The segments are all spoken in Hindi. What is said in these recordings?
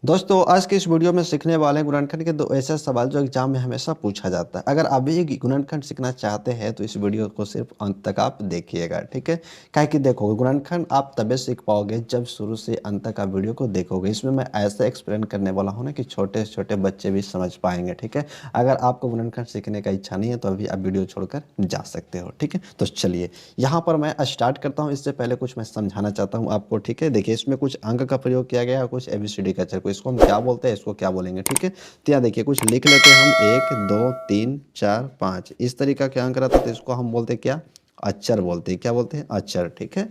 दोस्तों आज के इस वीडियो में सीखने वाले हैं गुणनखंड के दो ऐसे सवाल जो एग्जाम में हमेशा पूछा जाता है। अगर आप भी गुणनखंड सीखना चाहते हैं तो इस वीडियो को सिर्फ अंत तक आप देखिएगा, ठीक है। काहे कि देखो, गुणनखंड आप तभी सीख पाओगे जब शुरू से अंत तक आप वीडियो को देखोगे। इसमें मैं ऐसे एक्सप्लेन करने वाला हूँ ना कि छोटे छोटे बच्चे भी समझ पाएंगे, ठीक है। अगर आपको गुणनखंड सीखने का इच्छा नहीं है तो अभी आप वीडियो छोड़कर जा सकते हो, ठीक है। तो चलिए यहाँ पर मैं स्टार्ट करता हूँ। इससे पहले कुछ मैं समझाना चाहता हूँ आपको, ठीक है। देखिए, इसमें कुछ अंक का प्रयोग किया गया है, कुछ एबीसीडी का अक्षर, इसको हम क्या बोलते हैं, इसको क्या बोलेंगे, ठीक है। तो यहाँ देखिए कुछ लिख लेते हैं हम, 1 2 3 4 5 इस तरीका के अंक रहता है। तो इसको हम बोलते हैं क्या, अक्षर बोलते हैं। क्या बोलते हैं, अक्षर, ठीक है।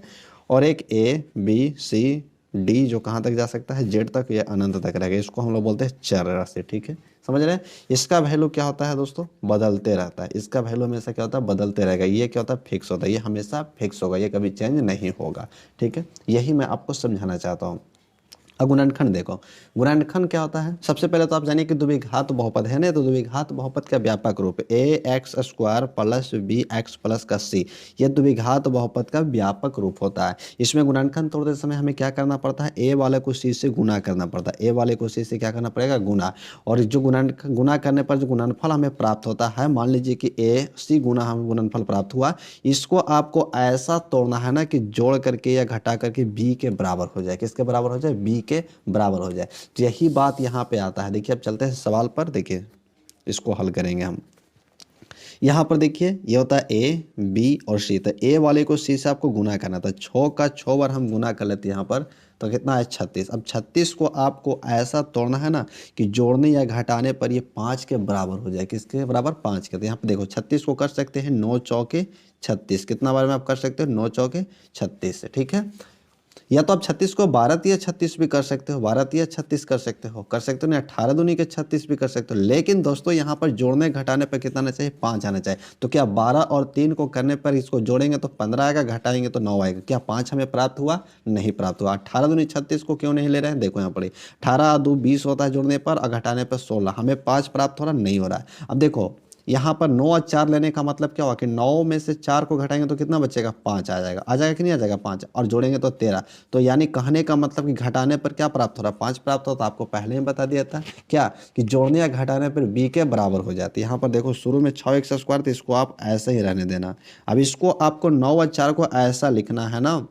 और एक ए बी सी डी जो कहाँ तक जा सकता है, जेड तक या अनंत तक रहेगा, इसको हम लोग बोलते हैं चर राशि, ठीक है। समझ रहे हैं। इसका वैल्यू क्या होता है दोस्तों, बदलते रहता है। इसका वैल्यू हमेशा क्या होता है, बदलते रहेगा। ये क्या होता है, फिक्स होता है। ये हमेशा फिक्स होगा, ये कभी चेंज नहीं होगा, ठीक है। यही मैं आपको समझाना चाहता हूँ। अब गुणनखंड देखो, गुणनखंड क्या होता है। सबसे पहले तो आप जानिए कि द्विघात बहुपद है ना। तो द्विघात बहुपद का व्यापक रूप A X square plus B X plus का सी, यह द्विघात बहुपद का व्यापक रूप होता है। इसमें गुणनखंड तोड़ते समय हमें क्या करना पड़ता है, ए वाले को सी से गुना करना पड़ता है। ए वाले को सी से क्या करना पड़ेगा, गुना। और जो गुना करने पर जो गुणनफल हमें प्राप्त होता है, मान लीजिए कि ए सी गुना हमें गुणनफल प्राप्त हुआ, इसको आपको ऐसा तोड़ना है ना कि जोड़ करके या घटा करके बी के बराबर हो जाए। किसके बराबर हो जाए, बी के बराबर हो जाए। तो यही बात यहाँ पे आता है। देखिए अब चलते हैं सवाल पर, देखिए इसको हल करेंगे हम। यहाँ पर देखिए ये होता है ए बी और सी। तो ए वाले को सी से आपको गुना करना था, 6 का 6 बार हम गुना कर लेते हैं यहाँ पर, तो कितना है 36। अब 36 को आपको ऐसा तोड़ना है ना कि जोड़ने या घटाने पर ये 5 के बराबर हो जाए। किसके बराबर, 5 के। तो यहाँ पर देखो 36 को कर सकते हैं 9 चौके 36, कितना बार में आप कर सकते हो, 9 चौके 36 से, ठीक है। या तो आप 36 को 12 तिया 36 भी कर सकते हो, 12 तिया 36 कर सकते हो, ना 18 दूनी के 36 भी कर सकते हो। लेकिन दोस्तों यहाँ पर जोड़ने घटाने पर कितना आना चाहिए, 5 आना चाहिए। तो क्या 12 और 3 को करने पर इसको जोड़ेंगे तो 15 आएगा, घटाएंगे तो 9 आएगा। क्या 5 हमें प्राप्त हुआ, नहीं प्राप्त हुआ। 18 दूनी 36 को क्यों नहीं ले रहे हैं, देखो यहाँ पर 18 2 20 होता है जोड़ने पर, और घटाने पर 16, हमें 5 प्राप्त हो रहा नहीं हो रहा है। अब देखो यहाँ पर 9 और 4 लेने का मतलब क्या हुआ कि 9 में से 4 को घटाएंगे तो कितना बचेगा, 5 आ जाएगा। आ जाएगा कि नहीं आ जाएगा, 5, और जोड़ेंगे तो 13। तो यानी कहने का मतलब कि घटाने पर क्या प्राप्त हो रहा है, 5 प्राप्त होता। आपको पहले ही बता दिया था क्या कि जोड़ने या घटाने पर बी के बराबर हो जाती है। यहाँ पर देखो शुरू में 6x स्क्वायर, तो इसको आप ऐसे ही रहने देना। अब इसको आपको 9 और 4 को ऐसा लिखना है ना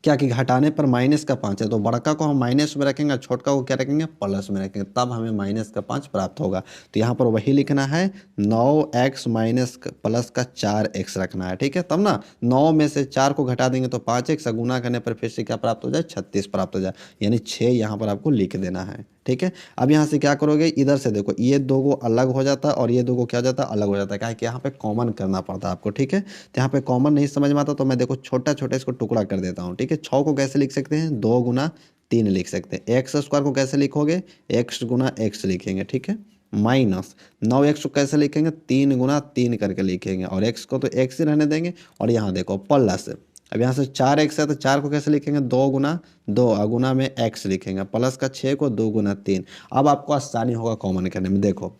क्या कि घटाने पर माइनस का 5 है, तो बड़का को हम माइनस में रखेंगे, छोटका को क्या रखेंगे, प्लस में रखेंगे, तब हमें माइनस का 5 प्राप्त होगा। तो यहाँ पर वही लिखना है, 9x माइनस प्लस का 4x रखना है, ठीक है। तब ना 9 में से 4 को घटा देंगे तो 5x, गुना करने पर फिर से क्या प्राप्त हो जाए, 36 प्राप्त हो जाए। यानी 6 यहाँ पर आपको लिख देना है, ठीक है। अब यहाँ से क्या करोगे, इधर से देखो ये दो को अलग हो जाता है और ये दो को क्या हो जाता है, अलग हो जाता है। क्या है कि यहाँ पे कॉमन करना पड़ता है आपको, ठीक है। तो यहाँ पे कॉमन नहीं समझ में आता तो मैं देखो छोटा छोटा इसको टुकड़ा कर देता हूँ, ठीक है। 6 को कैसे लिख सकते हैं, 2 गुना 3 लिख सकते हैं। एक्स स्क्वायर को कैसे लिखोगे, एक्स गुना एक्स लिखेंगे, ठीक है। माइनस 9x को कैसे लिखेंगे, 3 गुना 3 करके लिखेंगे, और x को तो x ही रहने देंगे। और यहाँ देखो प्लस, अब यहाँ से 4x है तो 4 को कैसे लिखेंगे, 2 गुना 2, गुना में x लिखेंगे, प्लस का 6 को 2 गुना 3। अब आपको आसानी होगा कॉमन करने में। देखो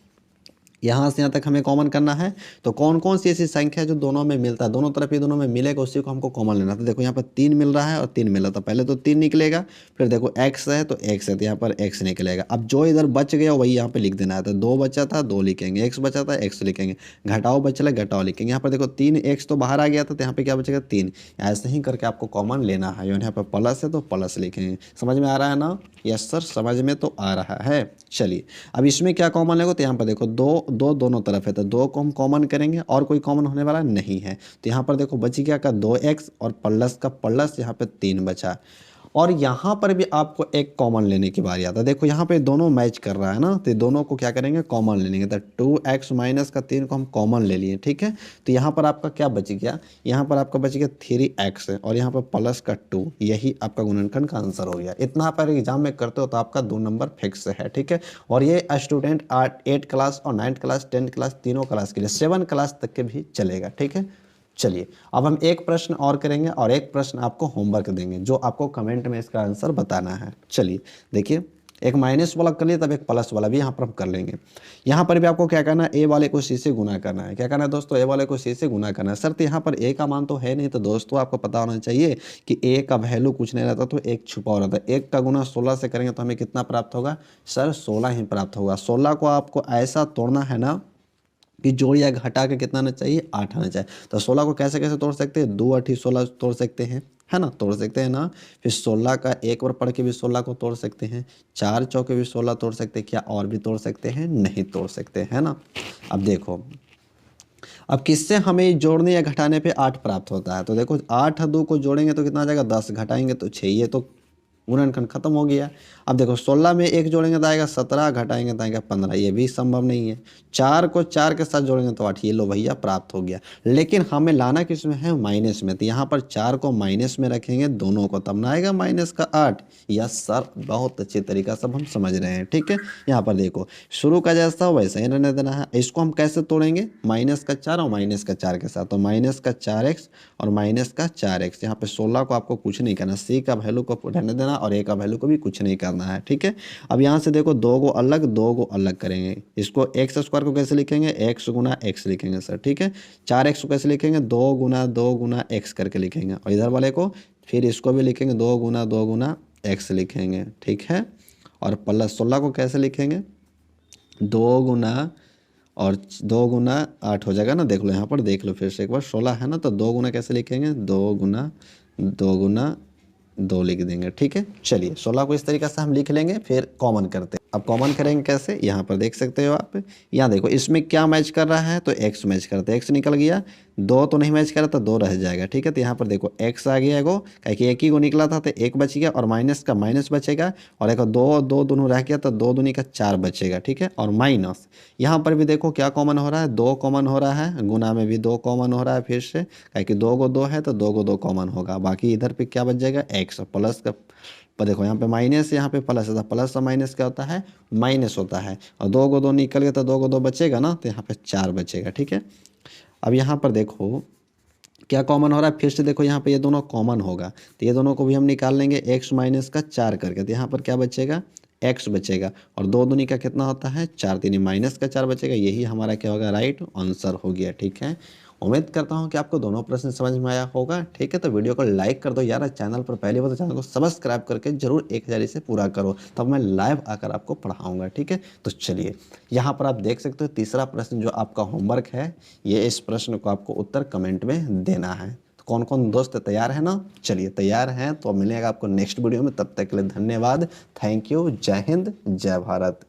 यहाँ से यहाँ तक हमें कॉमन करना है, तो कौन कौन सी ऐसी संख्या है जो दोनों में मिलता है, दोनों तरफ ये दोनों में मिलेगा, उसी को हमको कॉमन लेना। तो देखो यहाँ पर 3 मिल रहा है और 3 मिल रहा था, पहले तो 3 निकलेगा, फिर देखो x है तो x है, तो यहाँ पर x निकलेगा। अब जो इधर बच गया वही यहाँ पे लिख देना है। तो 2 बचा था 2 लिखेंगे, x बचा था x लिखेंगे, घटाओ बचला घटाओ लिखेंगे। यहाँ पर देखो 3x तो बाहर आ गया था, तो यहाँ पे क्या बचेगा 3। ऐसे ही करके आपको कॉमन लेना है। यहाँ पर प्लस है तो प्लस लिखेंगे। समझ में आ रहा है ना, यस सर, समझ में तो आ रहा है। चलिए अब इसमें क्या कॉमन लेगा, तो यहाँ पर देखो 2 2 दोनों तरफ है, तो 2 को हम कॉमन करेंगे और कोई कॉमन होने वाला नहीं है। तो यहाँ पर देखो बची क्या का 2x और प्लस का प्लस, यहाँ पे 3 बचा। और यहाँ पर भी आपको एक कॉमन लेने की बारी आता है। देखो यहाँ पे दोनों मैच कर रहा है ना, तो दोनों को क्या करेंगे, कॉमन ले लेंगे। तो 2x माइनस का 3 को हम कॉमन ले लिए, ठीक है। तो यहाँ पर आपका क्या बच गया, यहाँ पर आपका बच गया 3x है, और यहाँ पर प्लस का 2, यही आपका गुणनखंड का आंसर हो गया। इतना पर एग्जाम में करते हो तो आपका 2 नंबर फिक्स है, ठीक है। और ये स्टूडेंट 8 क्लास और 9 क्लास 10 क्लास तीनों क्लास के लिए, 7 क्लास तक के भी चलेगा, ठीक है। चलिए अब हम एक प्रश्न और करेंगे और एक प्रश्न आपको होमवर्क देंगे, जो आपको कमेंट में इसका आंसर बताना है। चलिए देखिए एक माइनस वाला कर लिया तब एक प्लस वाला भी यहाँ पर हम कर लेंगे। यहाँ पर भी आपको क्या करना है, ए वाले को सी से गुना करना है। क्या करना है दोस्तों, ए वाले को सी से गुना करना है। शर्त यहाँ पर ए का मान तो है नहीं, तो दोस्तों आपको पता होना चाहिए कि ए का वैल्यू कुछ नहीं रहता तो एक छुपा हुआ रहता है। 1 का गुना 16 से करेंगे तो हमें कितना प्राप्त होगा सर, 16 ही प्राप्त होगा। 16 को आपको ऐसा तोड़ना है ना कि जोड़ या घटा के कितना आना चाहिए, 8 आना चाहिए। तो 16 को कैसे कैसे तोड़ सकते हैं, 2 8 16 तोड़ सकते हैं, है ना, तोड़ सकते हैं ना। फिर 16 का एक बार पढ़ के भी 16 को तोड़ सकते हैं, 4 चौके भी 16 तोड़ सकते हैं, क्या और भी तोड़ सकते हैं, नहीं तोड़ सकते, है ना। अब देखो, अब किससे हमें जोड़ने या घटाने पे 8 प्राप्त होता है, तो देखो 8 और 2 को जोड़ेंगे तो कितना आ जाएगा 10, घटाएंगे तो 6, ये तो गुणनखंड खत्म हो गया। अब देखो 16 में 1 जोड़ेंगे तो आएगा 17, घटाएंगे तो आएगा 15, ये भी संभव नहीं है। 4 को 4 के साथ जोड़ेंगे तो 8, ये लो भैया प्राप्त हो गया। लेकिन हमें लाना किस में है, माइनस में, तो यहाँ पर 4 को माइनस में रखेंगे दोनों को, तब ना आएगा माइनस का 8। यस सर, बहुत अच्छे तरीका से हम समझ रहे हैं, ठीक है। यहाँ पर देखो शुरू का जैसा वैसा ही रहने देना है। इसको हम कैसे तोड़ेंगे, माइनस का 4 और माइनस का 4 के साथ, तो माइनस का 4x और माइनस का 4x। यहाँ पे 16 को आपको कुछ नहीं करना, सी का वैल्यू को रहने देना और ए का वैल्यू को भी कुछ नहीं करना है, ठीक है। अब यहाँ से देखो 2 को अलग, 2 को अलग करेंगे। इसको एक्स स्क्वायर को कैसे लिखेंगे, एक्स गुना एक्स लिखेंगे सर, ठीक है। 4x को कैसे लिखेंगे, 2 गुना एक्स करके लिखेंगे, और इधर वाले को फिर इसको भी लिखेंगे 2 गुना एक्स लिखेंगे, ठीक है। और प्लस 16 को कैसे लिखेंगे, 2 गुना और 2 गुना 8 हो जाएगा ना, देख लो यहाँ पर, देख लो फिर से एक बार, 16 है ना, तो 2 गुना कैसे लिखेंगे, 2 गुना 2 लिख देंगे, ठीक है। चलिए 16 को इस तरीके से हम लिख लेंगे, फिर कॉमन करते हैं। अब कॉमन करेंगे कैसे, यहाँ पर देख सकते हो आप, यहाँ देखो इसमें क्या मैच कर रहा है, तो एक्स मैच करते हैं, एक्स निकल गया, 2 तो नहीं मैच कर रहा तो 2 रह जाएगा, ठीक है। तो यहाँ पर देखो एक्स आ गया एगो, क्योंकि एक ही को निकला था तो 1 बच गया, और माइनस का माइनस बचेगा, और एक 2 2 दोनों रह गया तो 2 दूनी का 4 बचेगा, ठीक है। और माइनस यहाँ पर भी देखो क्या कॉमन हो रहा है, 2 कॉमन हो रहा है, गुना में भी 2 कॉमन हो रहा है फिर से, क्योंकि 2 को 2 है तो 2 को 2 कॉमन होगा, बाकी इधर पे क्या बच जाएगा एक्स, प्लस का पर देखो यहाँ पे माइनस, यहाँ पे प्लस है, प्लस और माइनस क्या होता है, माइनस होता है, और 2 को 2 निकल गया तो 2 को 2 बचेगा ना, तो यहाँ पे 4 बचेगा, ठीक है। अब यहाँ पर देखो क्या कॉमन हो रहा है, फिर से देखो यहाँ पे ये दोनों कॉमन होगा, तो ये दोनों को भी हम निकाल लेंगे x माइनस का 4 करके, तो यहाँ पर क्या बचेगा, x बचेगा, और 2 दूनी का कितना होता है 4, 3 माइनस का 4 बचेगा, यही हमारा क्या होगा, राइट आंसर हो गया, ठीक है। उम्मीद करता हूँ कि आपको दोनों प्रश्न समझ में आया होगा, ठीक है। तो वीडियो को लाइक कर दो यार, चैनल पर पहली बार तो चैनल को सब्सक्राइब करके जरूर 1000 इसे पूरा करो, तब मैं लाइव आकर आपको पढ़ाऊंगा, ठीक है। तो चलिए यहाँ पर आप देख सकते हो तीसरा प्रश्न जो आपका होमवर्क है, ये इस प्रश्न को आपको उत्तर कमेंट में देना है। तो कौन कौन दोस्त तैयार है ना, चलिए तैयार हैं तो मिलेगा आपको नेक्स्ट वीडियो में, तब तक के लिए धन्यवाद, थैंक यू, जय हिंद, जय भारत।